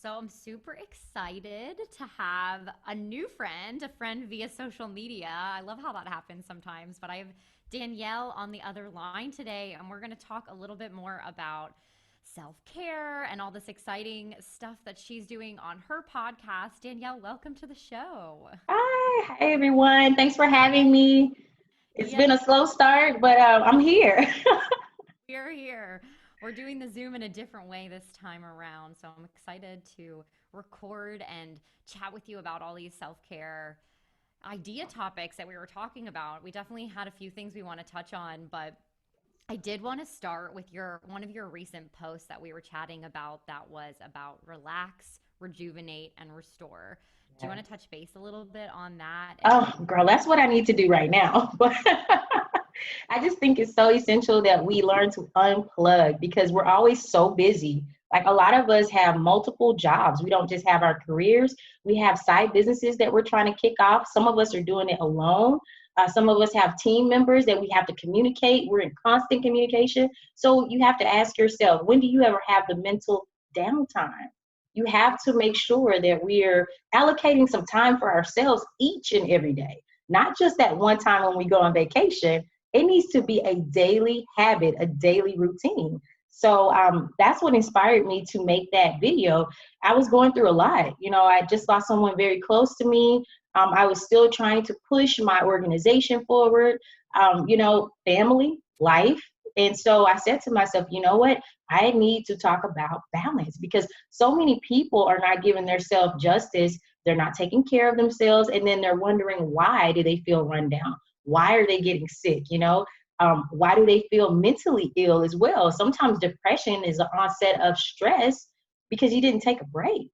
So I'm super excited to have a new friend, a friend via social media. I love how that happens sometimes, but I have Danielle on the other line today, and we're going to talk a little bit more about self care and all this exciting stuff that she's doing on her podcast. Danielle, welcome to the show. Hi, everyone. Thanks for having me. It's Yes, been a slow start, but I'm here. we're here. We're doing the Zoom in a different way this time around. So I'm excited to record and chat with you about all these self care idea topics that we were talking about. We definitely had a few things we want to touch on, but I did want to start with your one of your recent posts that we were chatting about that was about relax, rejuvenate, and restore. Do you want to touch base a little bit on that and Oh, girl, that's what I need to do right now. But I just think it's so essential that we learn to unplug because we're always so busy. Like a lot of us have multiple jobs. We don't just have our careers. We have side businesses that we're trying to kick off. Some of us are doing it alone. Some of us have team members that we have to communicate. We're in constant communication. So you have to ask yourself, when do you ever have the mental downtime? You have to make sure that we're allocating some time for ourselves each and every day, not just that one time when we go on vacation. It needs to be a daily habit, a daily routine. So that's what inspired me to make that video. I was going through a lot. I just lost someone very close to me. I was still trying to push my organization forward, family, life. And so I said to myself, you know what? I need to talk about balance because so many people are not giving themselves justice. They're not taking care of themselves. And then they're wondering, why do they feel run down? Why are they getting sick? Why do they feel mentally ill as well? Sometimes depression is an onset of stress because you didn't take a break,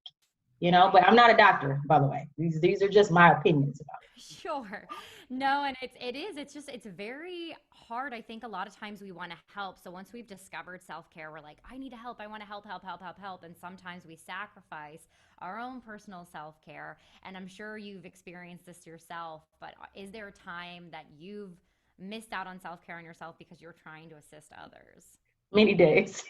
right? but I'm not a doctor, by the way. These are just my opinions about Sure. No, and it's just it's very hard. I think a lot of times we want to help. So once we've discovered self-care, we're like, I need to help. I want to help, help, help, help, help. And sometimes we sacrifice our own personal self-care. And I'm sure you've experienced this yourself, but is there a time that you've missed out on self-care on yourself because you're trying to assist others? many days.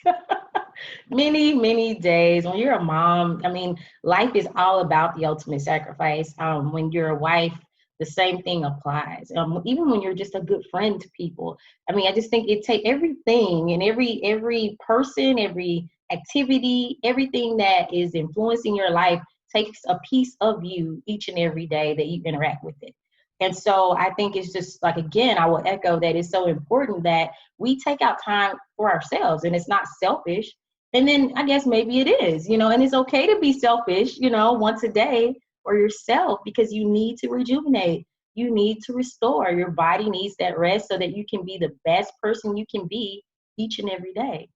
Many, many days. When you're a mom, I mean, life is all about the ultimate sacrifice. When you're a wife, the same thing applies. Even when you're just a good friend to people. I mean, I just think it take everything and every person, every activity, everything that is influencing your life takes a piece of you each and every day that you interact with it. And so I think it's just like, again, I will echo that it's so important that we take out time for ourselves and it's not selfish. And then I guess maybe it is, and it's okay to be selfish, once a day for yourself because you need to rejuvenate. You need to restore. Your body needs that rest so that you can be the best person you can be each and every day.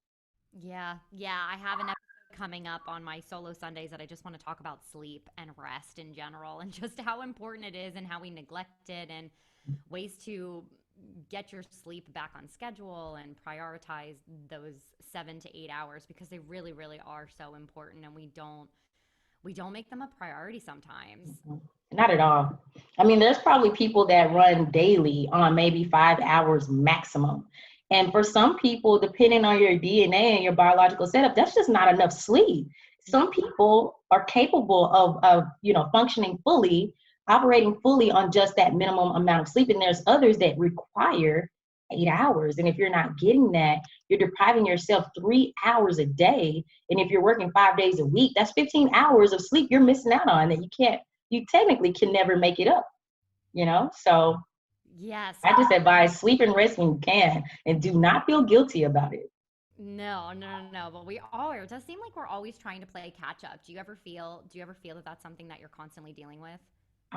Yeah, yeah. I have an episode coming up on my solo Sundays that I just want to talk about sleep and rest in general and just how important it is and how we neglect it and ways to get your sleep back on schedule and prioritize those 7 to 8 hours because they really, really are so important and we don't make them a priority sometimes. Not at all. I mean, there's probably people that run daily on maybe 5 hours maximum. And for some people, depending on your DNA and your biological setup, that's just not enough sleep. Some people are capable of functioning fully, operating fully on just that minimum amount of sleep. And there's others that require 8 hours. And if you're not getting that, you're depriving yourself 3 hours a day. And if you're working 5 days a week, that's 15 hours of sleep you're missing out on that you technically can never make it up. So Yes, I just advise sleep and rest when you can and do not feel guilty about it. no, no, no, no. But we all are. It does seem like we're always trying to play catch up. Do you ever feel that that's something that you're constantly dealing with?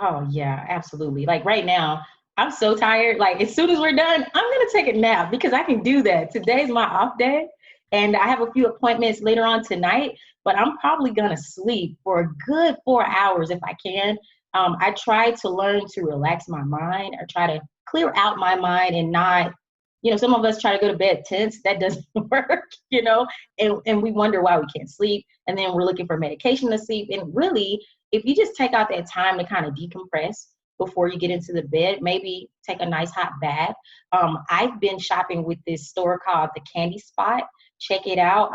Oh yeah, absolutely. Like right now, I'm so tired. Like as soon as we're done, I'm gonna take a nap because I can do that. Today's my off day, and I have a few appointments later on tonight. But I'm probably gonna sleep for a good 4 hours if I can. I try to learn to relax my mind. I try to clear out my mind and not, some of us try to go to bed tense. That doesn't work. And we wonder why we can't sleep. And then we're looking for medication to sleep. And really, if you just take out that time to kind of decompress, before you get into the bed. Maybe take a nice hot bath. I've been shopping with this store called the Candy Spot. Check it out.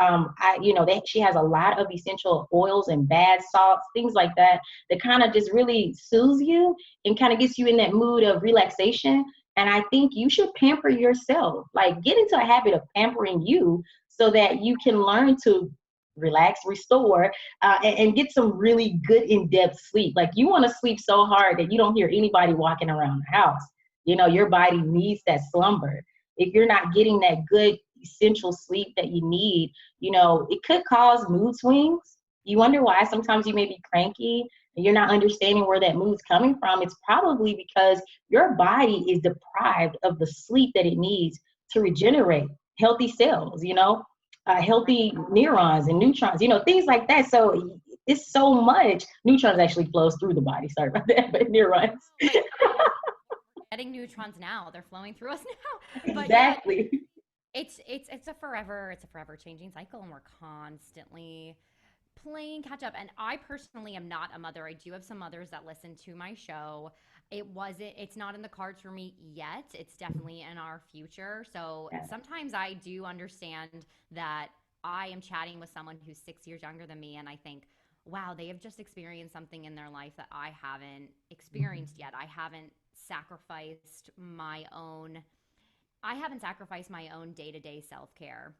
She has a lot of essential oils and bath salts, things like that, that kind of just really soothes you and kind of gets you in that mood of relaxation. And I think you should pamper yourself. Like, get into a habit of pampering you so that you can learn to relax, restore, and get some really good in-depth sleep. Like, you want to sleep so hard that you don't hear anybody walking around the house. Your body needs that slumber. If you're not getting that good essential sleep that you need, it could cause mood swings. You wonder why sometimes you may be cranky and you're not understanding where that mood's coming from. It's probably because your body is deprived of the sleep that it needs to regenerate healthy cells, healthy neurons and neutrons, things like that. So it's so much. Neutrons actually flows through the body. Sorry about that, but neurons. But we're getting neutrons now. They're flowing through us now. But exactly. Yeah, it's a forever changing cycle, and we're constantly playing catch up. And I personally am not a mother. I do have some mothers that listen to my show. It's not in the cards for me yet. It's definitely in our future. So sometimes I do understand that I am chatting with someone who's 6 years younger than me, and I think, wow, they have just experienced something in their life that I haven't experienced yet. I haven't sacrificed my own day-to-day self-care.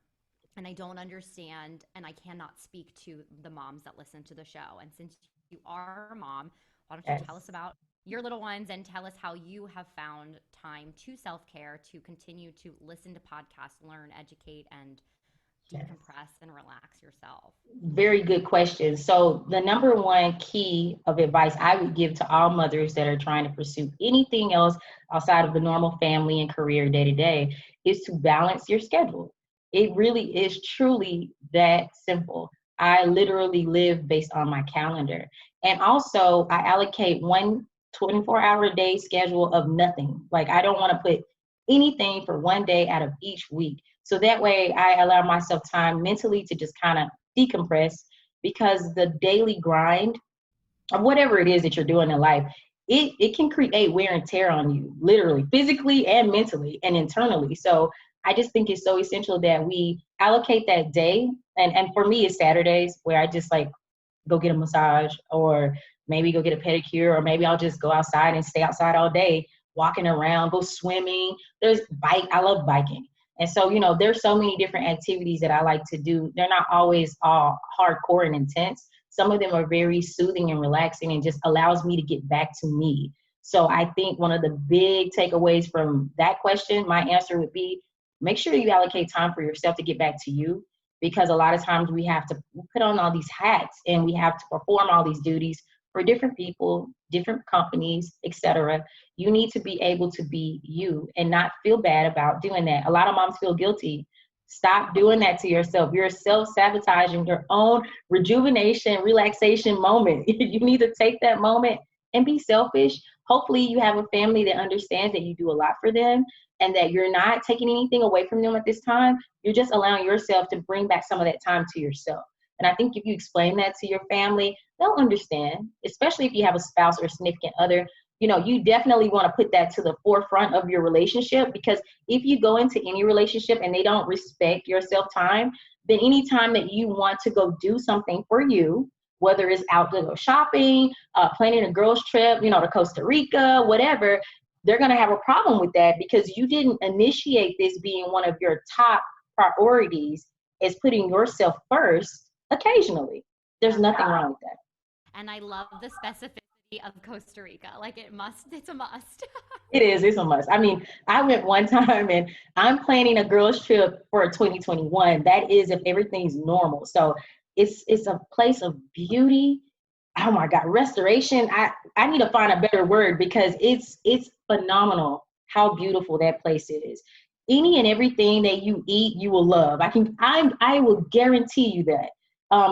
And I don't understand, and I cannot speak to the moms that listen to the show. And since you are a mom, why don't you tell us about your little ones and tell us how you have found time to self-care, to continue to listen to podcasts, learn, educate, and decompress and relax yourself? Very good question. So the number one key of advice I would give to all mothers that are trying to pursue anything else outside of the normal family and career day to day is to balance your schedule. It really is truly that simple. I literally live based on my calendar. And also I allocate one 24-hour day schedule of nothing. Like, I don't want to put anything for one day out of each week. So that way I allow myself time mentally to just kind of decompress, because the daily grind of whatever it is that you're doing in life, it can create wear and tear on you, literally, physically and mentally and internally. So I just think it's so essential that we allocate that day. And for me, it's Saturdays, where I just like go get a massage, or maybe go get a pedicure, or maybe I'll just go outside and stay outside all day, walking around, go swimming. I love biking. And so, there's so many different activities that I like to do. They're not always all hardcore and intense. Some of them are very soothing and relaxing and just allows me to get back to me. So I think one of the big takeaways from that question, my answer would be, make sure you allocate time for yourself to get back to you, because a lot of times we have to put on all these hats and we have to perform all these duties for different people, different companies, etc. You need to be able to be you and not feel bad about doing that. A lot of moms feel guilty. Stop doing that to yourself. You're self-sabotaging your own rejuvenation, relaxation moment. You need to take that moment and be selfish. Hopefully you have a family that understands that you do a lot for them and that you're not taking anything away from them at this time. You're just allowing yourself to bring back some of that time to yourself. And I think if you explain that to your family, they'll understand, especially if you have a spouse or a significant other. You definitely want to put that to the forefront of your relationship, because if you go into any relationship and they don't respect your self-time, then anytime that you want to go do something for you, whether it's out to go shopping, planning a girls trip, to Costa Rica, whatever, they're going to have a problem with that, because you didn't initiate this being one of your top priorities, as putting yourself first occasionally. There's nothing wrong with that. And I love the specificity of Costa Rica. Like, it's a must. It's a must. I mean, I went one time, and I'm planning a girls trip for 2021. That is if everything's normal. So it's a place of beauty. Oh my God, restoration. I need to find a better word, because it's phenomenal how beautiful that place is. Any and everything that you eat, you will love. I will guarantee you that.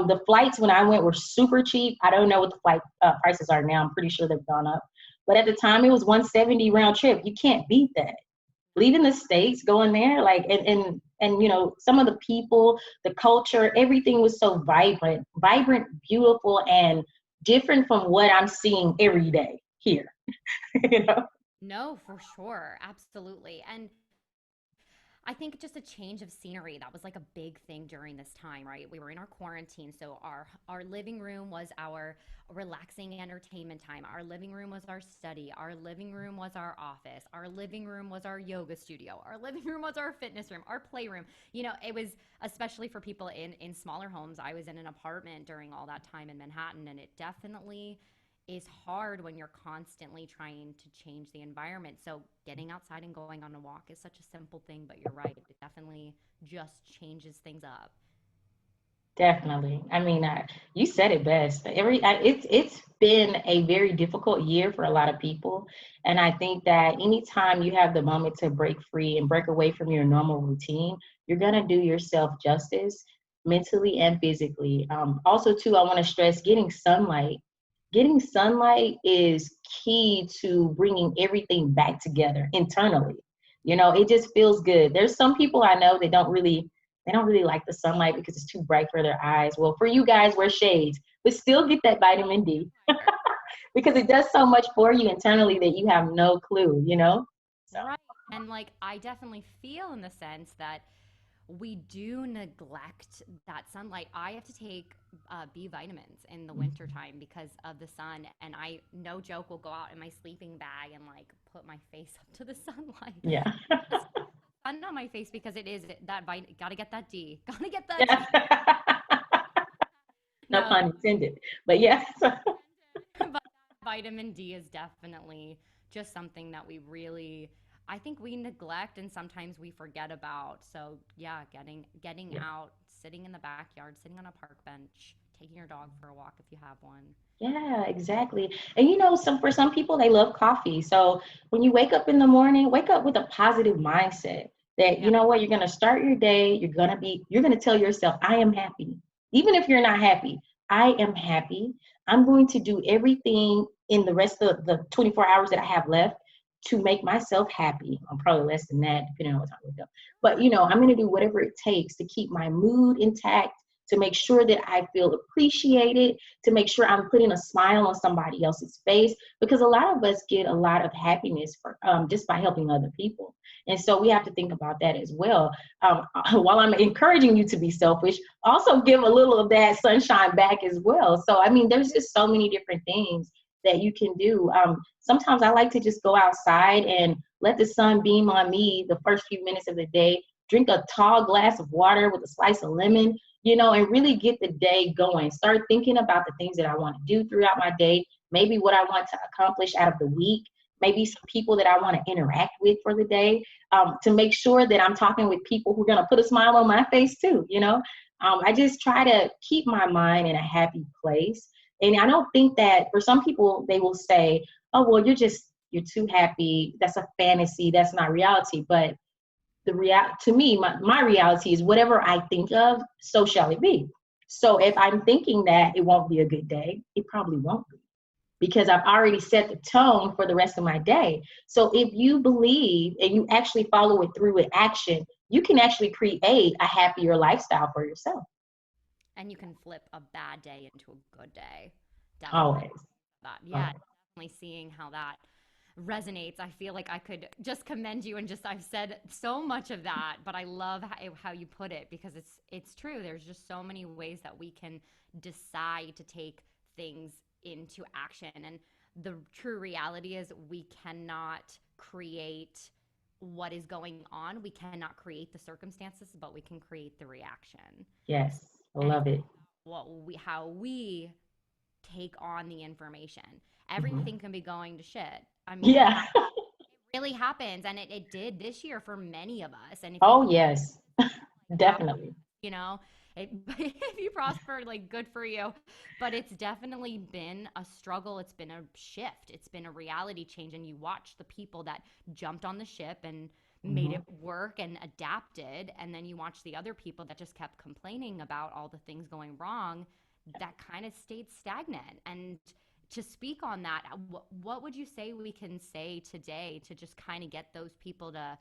The flights when I went were super cheap. I don't know what the flight prices are now. I'm pretty sure they've gone up. But at the time, it was $170 round trip. You can't beat that. Leaving the States, going there, like, and some of the people, the culture, everything was so vibrant, beautiful, and different from what I'm seeing every day. here. You know? No, for sure. Absolutely. And I think just a change of scenery, that was like a big thing during this time, right? We were in our quarantine, so our living room was our relaxing entertainment time. Our living room was our study. Our living room was our office. Our living room was our yoga studio. Our living room was our fitness room, our playroom. You know, it was especially for people in smaller homes. I was in an apartment during all that time in Manhattan, and it definitely is hard when you're constantly trying to change the environment. So getting outside and going on a walk is such a simple thing, but you're right. It definitely just changes things up. Definitely. I mean, you said it best. It's been a very difficult year for a lot of people, and I think that anytime you have the moment to break free and break away from your normal routine, you're gonna do yourself justice, mentally and physically. Also, too, I want to stress getting sunlight. Getting sunlight is key to bringing everything back together internally. You know, it just feels good. There's some people I know that don't really like the sunlight because it's too bright for their eyes. Well, for you guys, wear shades, but still get that vitamin D because it does so much for you internally that you have no clue, you know? So, Right. And like, I definitely feel in the sense that we do neglect that sunlight. I have to take B vitamins in the wintertime because of the sun. And I, no joke, will go out in my sleeping bag and like put my face up to the sunlight. yeah. Just sun on my face because it is that vitamin. Gotta get that D. Gotta get that Yeah. D. No No, pun intended. But yes. but vitamin D is definitely just something that we really, I think we neglect and sometimes we forget about. So yeah, getting Yeah. out, sitting in the backyard, sitting on a park bench, taking your dog for a walk if you have one. Yeah, exactly. And you know, for some people they love coffee. So when you wake up in the morning, wake up with a positive mindset that Yeah. you know what, you're gonna start your day, you're gonna tell yourself, I am happy. Even if you're not happy, I am happy. I'm going to do everything in the rest of the 24 hours that I have left to make myself happy. I'm probably less than that, depending on what time we go. But you know, I'm gonna do whatever it takes to keep my mood intact, to make sure that I feel appreciated, to make sure I'm putting a smile on somebody else's face, because a lot of us get a lot of happiness just by helping other people. And so we have to think about that as well. While I'm encouraging you to be selfish, also give a little of that sunshine back as well. So, I mean, there's just so many different things that you can do. Sometimes I like to just go outside and let the sun beam on me the first few minutes of the day, drink a tall glass of water with a slice of lemon, you know, and really get the day going. Start thinking about the things that I want to do throughout my day, maybe what I want to accomplish out of the week, maybe some people that I want to interact with for the day, to make sure that I'm talking with people who are going to put a smile on my face too, you know. I just try to keep my mind in a happy place. And I don't think that for some people, they will say, oh, well, you're too happy. That's a fantasy. That's not reality. But to me, my reality is whatever I think of, so shall it be. So if I'm thinking that it won't be a good day, it probably won't be, because I've already set the tone for the rest of my day. So if you believe and you actually follow it through with action, you can actually create a happier lifestyle for yourself. And you can flip a bad day into a good day. Definitely. Always. That. Yeah, Always. definitely seeing how that resonates. I feel like I could just commend you and just I've said so much of that, but I love how you put it because it's true. There's just so many ways that we can decide to take things into action, and the true reality is we cannot create what is going on. We cannot create the circumstances, but we can create the reaction. Yes. I And it's love it. how we take on the information. Mhm. Everything can be going to shit. I mean, it Yeah. really happens, and it did this year for many of us. And if you Oh, yes. have, Definitely. you know, if you prosper, like good for you. But it's definitely been a struggle. It's been a shift. It's been a reality change. And you watch the people that jumped on the ship and made it Mhm. work and adapted. And then you watch the other people that just kept complaining about all the things going wrong that kind of stayed stagnant. And to speak on that, what would you say we can say today to just kind of get those people to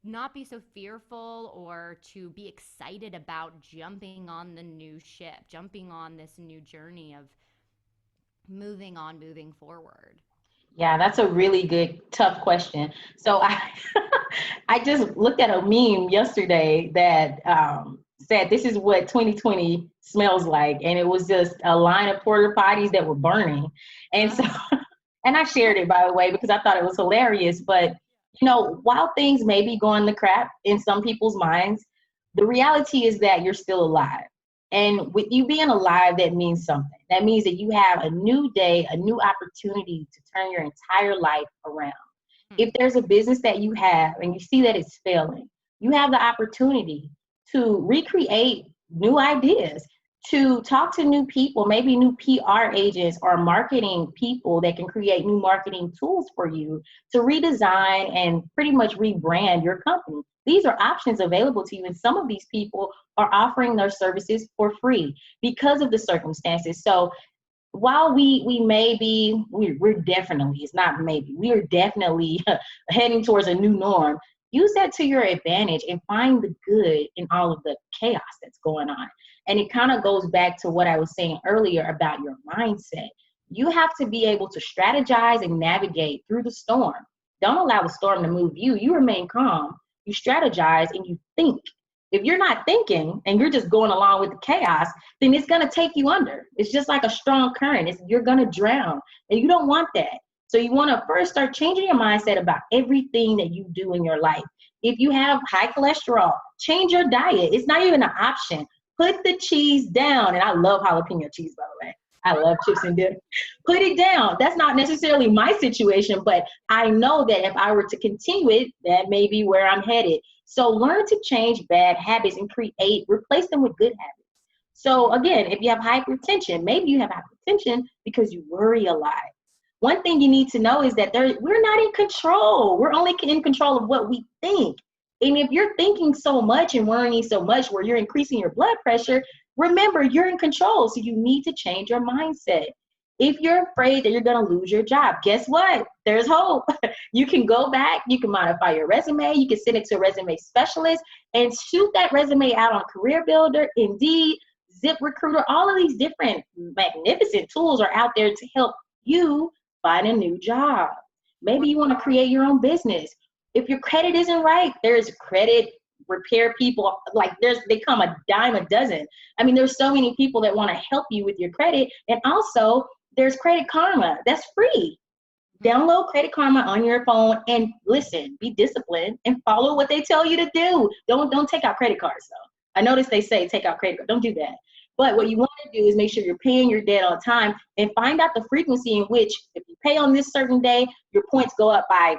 not be so fearful or to be excited about jumping on the new ship, jumping on this new journey of moving forward? Yeah, that's a really good, tough question. So I, I just looked at a meme yesterday that said this is what 2020 smells like, and it was just a line of porta potties that were burning, and so, Uh, and I shared it by the way because I thought it was hilarious. But you know, while things may be going to crap in some people's minds, the reality is that you're still alive. And with you being alive, that means something. That means that you have a new day, a new opportunity to turn your entire life around. If there's a business that you have and you see that it's failing, you have the opportunity to recreate new ideas, to talk to new people, maybe new PR agents or marketing people that can create new marketing tools for you to redesign and pretty much rebrand your company. These are options available to you, and some of these people are offering their services for free because of the circumstances. So while we may be, we're definitely, it's not maybe, we are definitely heading towards a new norm. Use that to your advantage and find the good in all of the chaos that's going on. And it kind of goes back to what I was saying earlier about your mindset. You have to be able to strategize and navigate through the storm. Don't allow the storm to move you. You remain calm, you strategize, and you think. If you're not thinking and you're just going along with the chaos, then it's going to take you under. It's just like a strong current. You're going to drown, and you don't want that. So you want to first start changing your mindset about everything that you do in your life. If you have high cholesterol, change your diet. It's not even an option. Put the cheese down. And I love jalapeno cheese, by the way. I love chips and dip. Put it down. That's not necessarily my situation, but I know that if I were to continue it, that may be where I'm headed. So learn to change bad habits and replace them with good habits. So again, if you have hypertension, maybe you have hypertension because you worry a lot. One thing you need to know is that we're not in control. We're only in control of what we think. And if you're thinking so much and worrying so much where you're increasing your blood pressure, remember you're in control. So you need to change your mindset. If you're afraid that you're going to lose your job, guess what? There's hope. You can go back, you can modify your resume, you can send it to a resume specialist and shoot that resume out on Career Builder, Indeed, ZipRecruiter. All of these different magnificent tools are out there to help you find a new job. Maybe you want to create your own business. If your credit isn't right, there's credit repair people. Like they come a dime a dozen. I mean, there's so many people that want to help you with your credit. And also there's Credit Karma. That's free. Download Credit Karma on your phone and listen, be disciplined and follow what they tell you to do. Don't take out credit cards though. I notice they say take out credit cards. Don't do that. But what you want to do is make sure you're paying your debt on time and find out the frequency in which if you pay on this certain day, your points go up by,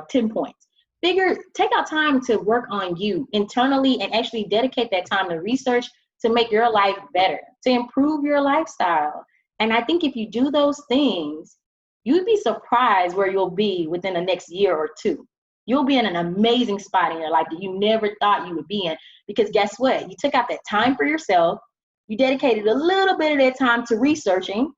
10 points. Take out time to work on you internally and actually dedicate that time to research to make your life better, to improve your lifestyle. And I think if you do those things, you'd be surprised where you'll be within the next year or two. You'll be in an amazing spot in your life that you never thought you would be in. Because guess what? You took out that time for yourself. You dedicated a little bit of that time to researching.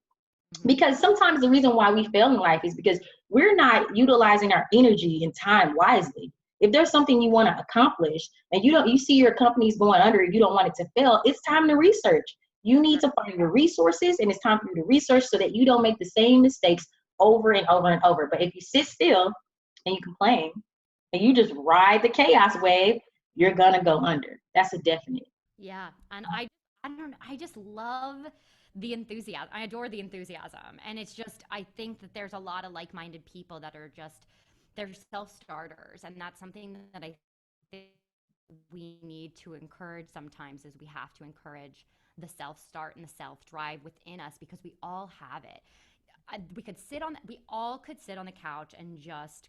Because sometimes the reason why we fail in life is because we're not utilizing our energy and time wisely. If there's something you want to accomplish and you see your company's going under, you don't want it to fail, it's time to research. You need to find your resources, and it's time for you to research so that you don't make the same mistakes over and over and over. But if you sit still and you complain and you just ride the chaos wave, you're gonna go under. That's a definite. Yeah, and I don't know, I just love the enthusiasm. I adore the enthusiasm, and it's just I think that there's a lot of like-minded people that are just they're self-starters, and that's something that I think we need to encourage sometimes is we have to encourage the self-start and the self-drive within us because we all have it. We all could sit on the couch and just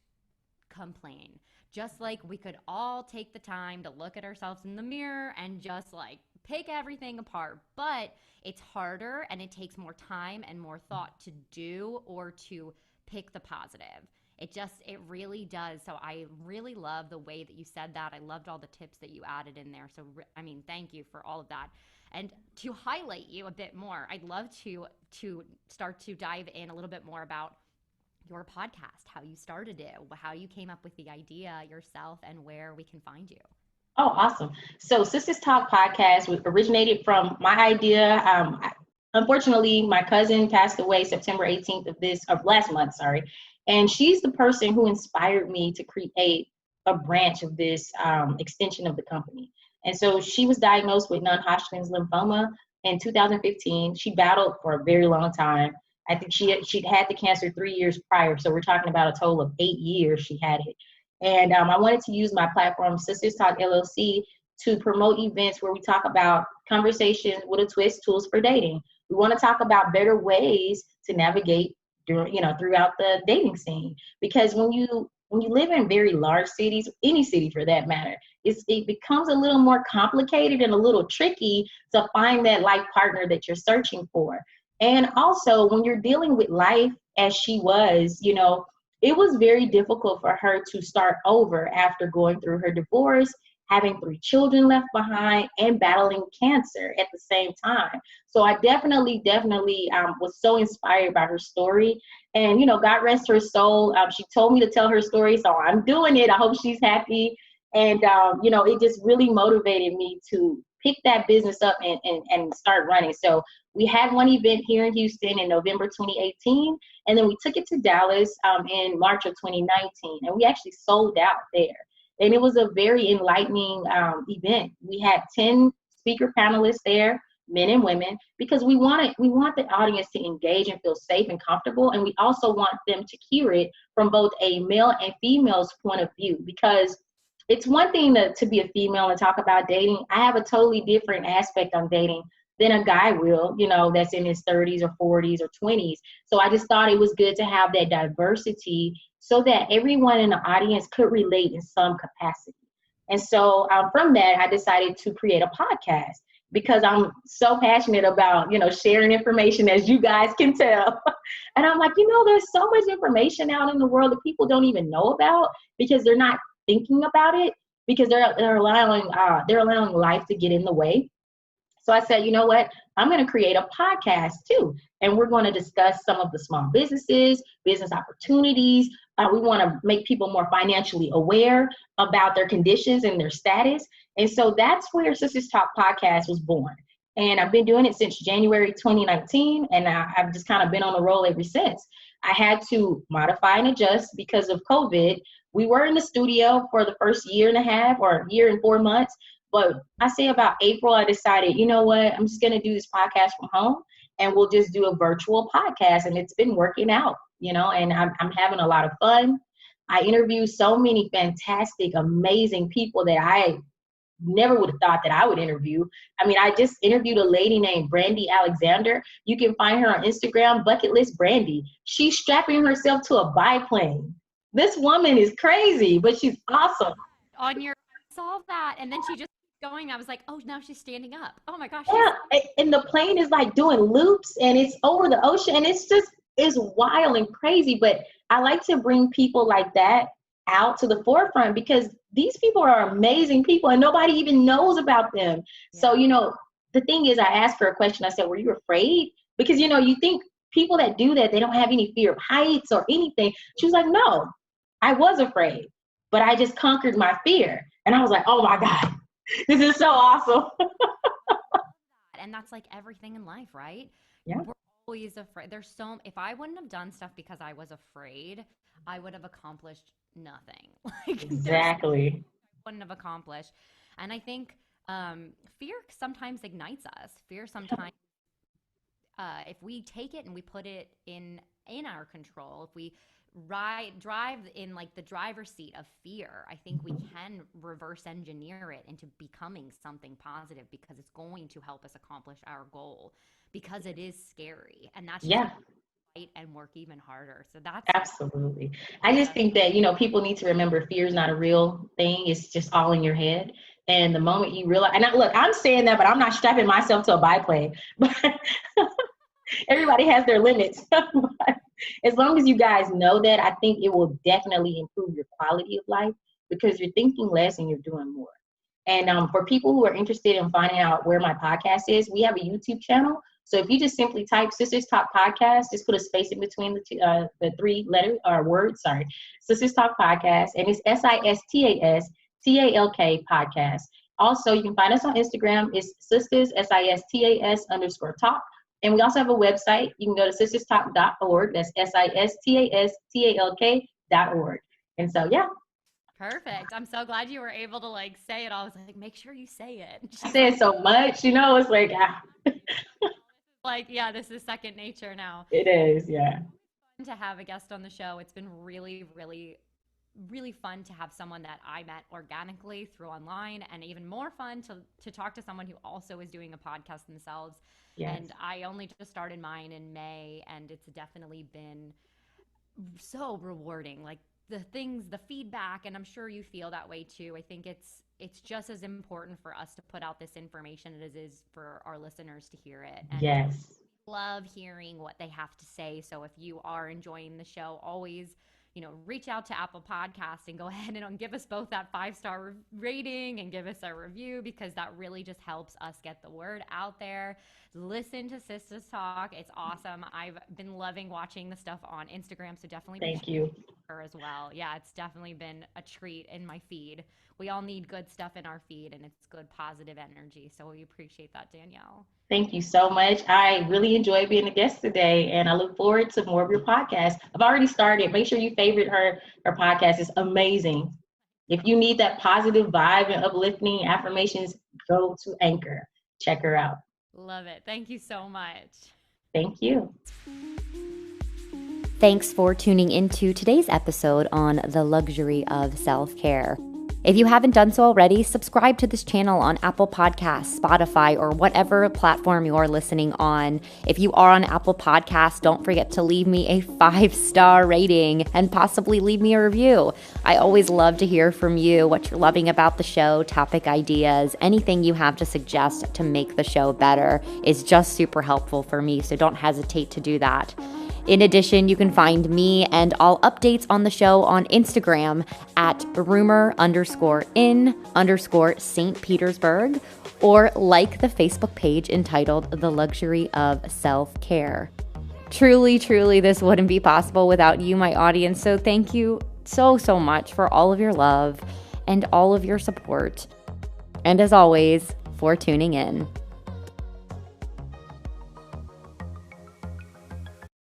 complain. Just like we could all take the time to look at ourselves in the mirror and just like pick everything apart. But it's harder and it takes more time and more thought to do or to pick the positive. It really does. So I really love the way that you said that. I loved all the tips that you added in there. So, I mean, thank you for all of that. And to highlight you a bit more, I'd love to start to dive in a little bit more about your podcast, how you started it, how you came up with the idea yourself, and where we can find you. Oh, awesome. So Sisters Talk podcast was originated from my idea. unfortunately, my cousin passed away September 18th of last month, sorry. And she's the person who inspired me to create a branch of this extension of the company. And so she was diagnosed with non-Hodgkin's lymphoma in 2015. She battled for a very long time. I think she'd had the cancer 3 years prior. So we're talking about a total of 8 years she had it. And I wanted to use my platform, Sisters Talk LLC, to promote events where we talk about conversations with a twist, tools for dating. We want to talk about better ways to navigate throughout the dating scene. Because when you live in very large cities, any city for that matter, it becomes a little more complicated and a little tricky to find that life partner that you're searching for. And also, when you're dealing with life as she was, it was very difficult for her to start over after going through her divorce, having 3 children left behind, and battling cancer at the same time. So I definitely was so inspired by her story. And, God rest her soul. She told me to tell her story, so I'm doing it. I hope she's happy. And, it just really motivated me to pick that business up and start running. So we had one event here in Houston in November 2018, and then we took it to Dallas in March of 2019, and we actually sold out there. And it was a very enlightening event. We had 10 speaker panelists there, men and women, because we want the audience to engage and feel safe and comfortable. And we also want them to hear it from both a male and female's point of view, because it's one thing to be a female and talk about dating. I have a totally different aspect on dating than a guy will, that's in his 30s or 40s or 20s. So I just thought it was good to have that diversity so that everyone in the audience could relate in some capacity. And so from that, I decided to create a podcast because I'm so passionate about, sharing information, as you guys can tell. And I'm like, there's so much information out in the world that people don't even know about because they're not thinking about it, because they're allowing life to get in the way. So I said, you know what? I'm going to create a podcast too. And we're going to discuss some of the small businesses, business opportunities. We want to make people more financially aware about their conditions and their status. And so that's where Sisters Talk Podcast was born. And I've been doing it since January 2019. And I've just kind of been on the roll ever since. I had to modify and adjust because of COVID. We were in the studio for the first year and a half or year and 4 months. But I say about April, I decided, you know what, I'm just going to do this podcast from home and we'll just do a virtual podcast. And it's been working out, and I'm having a lot of fun. I interview so many fantastic, amazing people that I never would have thought that I would interview. I mean, I just interviewed a lady named Brandy Alexander. You can find her on Instagram, Bucket List Brandy. She's strapping herself to a biplane. This woman is crazy, but she's awesome. I saw that, and then she just going. I was like, oh, now she's standing up. Oh my gosh. Yeah, and the plane is like doing loops, and it's over the ocean, and it's wild and crazy. But I like to bring people like that out to the forefront because these people are amazing people, and nobody even knows about them. Yeah. So, the thing is, I asked her a question. I said, were you afraid? Because, you think people that do that, they don't have any fear of heights or anything. She was like, no, I was afraid, but I just conquered my fear. And I was like, oh my God, this is so awesome. And that's like everything in life, right? Yeah. We're always afraid. If I wouldn't have done stuff because I was afraid, I would have accomplished nothing. Exactly. I wouldn't have accomplished. And I think fear sometimes ignites us. Fear sometimes, if we take it and we put it in our control, if we drive in like the driver's seat of fear, I think we can reverse engineer it into becoming something positive because it's going to help us accomplish our goal because it is scary. And that's just fight and work even harder. So that's absolutely. I just think that, people need to remember fear is not a real thing. It's just all in your head. And the moment you realize, and I'm saying that, but I'm not strapping myself to a biplane. But everybody has their limits. As long as you guys know that, I think it will definitely improve your quality of life because you're thinking less and you're doing more. And for people who are interested in finding out where my podcast is, we have a YouTube channel. So if you just simply type Sisters Talk Podcast, just put a space in between the 3 letter or words, Sisters Talk Podcast, and it's SISTASTALK Podcast. Also, you can find us on Instagram. It's Sisters, SISTAS _talk. And we also have a website. You can go to sisterstalk.org. That's SISTASTALK.org. And so, yeah. Perfect. I'm so glad you were able to like say it all. I was like, make sure you say it. I said so much, it's like, like, yeah, this is second nature now. It is, yeah. To have a guest on the show. It's been really, really, really fun to have someone that I met organically through online, and even more fun to talk to someone who also is doing a podcast themselves. Yes. And I only just started mine in May, and it's definitely been so rewarding. Like the feedback, and I'm sure you feel that way too. I think it's just as important for us to put out this information as it is for our listeners to hear it. And yes. Love hearing what they have to say. So if you are enjoying the show, always, reach out to Apple Podcasts and go ahead and give us both that 5-star rating and give us a review, because that really just helps us get the word out there. Listen to Sisters Talk. It's awesome. I've been loving watching the stuff on Instagram, so definitely thank you her as well. Yeah, it's definitely been a treat in my feed. We all need good stuff in our feed, and it's good positive energy. So we appreciate that, Danielle. Thank you so much. I really enjoyed being a guest today, and I look forward to more of your podcasts. I've already started. Make sure you favorite her podcast. It's amazing. If you need that positive vibe and uplifting affirmations, go to Anchor. Check her out. Love it. Thank you so much. Thank you. Thanks for tuning into today's episode on the luxury of self-care. If you haven't done so already, subscribe to this channel on Apple Podcasts, Spotify, or whatever platform you're listening on. If you are on Apple Podcasts, don't forget to leave me a 5-star rating and possibly leave me a review. I always love to hear from you, what you're loving about the show, topic ideas, anything you have to suggest to make the show better is just super helpful for me, so don't hesitate to do that. In addition, you can find me and all updates on the show on Instagram at rumor_in_St. Petersburg, or like the Facebook page entitled The Luxury of Self-Care. Truly, truly, this wouldn't be possible without you, my audience. So thank you so, so much for all of your love and all of your support. And as always, for tuning in.